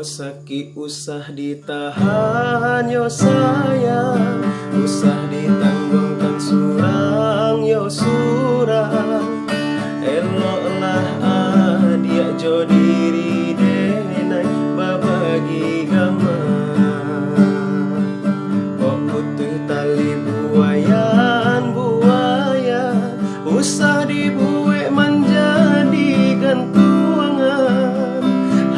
Kok sakit usah ditahan yo sayang, usah ditanggungkan surang yo surang. Eloklah adia jo diri denai babagi gaman. Kok putus tali buayan buaya, usah dibuat menjadi gantungan.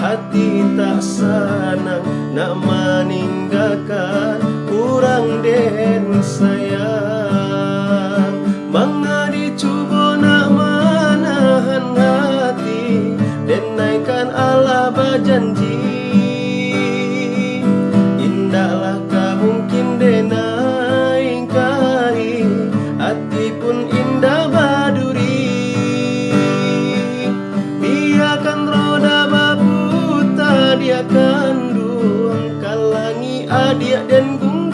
Hati tak senang nak meninggalkan kurang den sayang. Mangadi cuba nak menahan hati dan naikkan Allah berjanji. Indahlah kau mungkin denai ingkari, hati pun indah baduri. Biarkan roda babuta dia kandung, kalangi adik dan gunggung.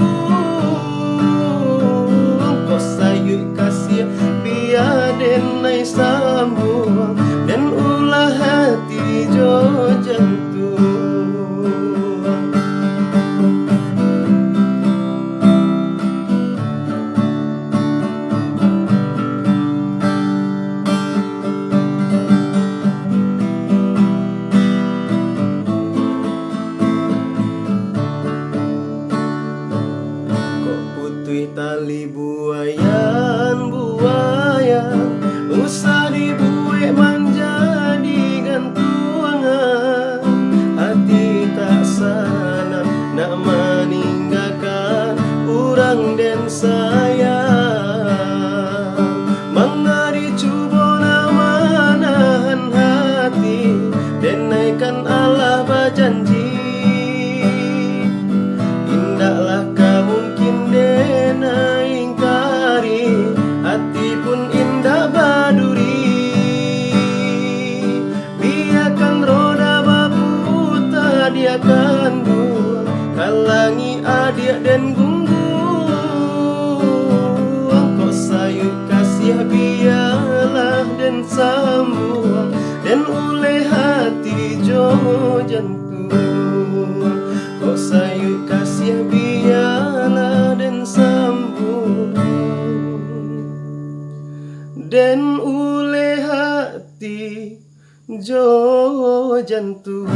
Kau sayuk kasih biar denai sambung, dan ulah hati jo jantung. Tali buayan buayan, usah dibuat menjadi gantungan. Hati tak senang nak meninggalkan orang dan sayang. Mangari cuba nak menahan hati dan naikkan Allah berjanji. Indahlah kau mungkin denai ingkari, hati pun indah baduri. Biarkan roda babuta dia kandung, kalangi adik dan gunggung. Kau sayuk kasih biarlah dan sambung, dan oleh hati jo jantung. Kau sayuk kasih biarlah dan sambung, dan oleh hati jo jantung.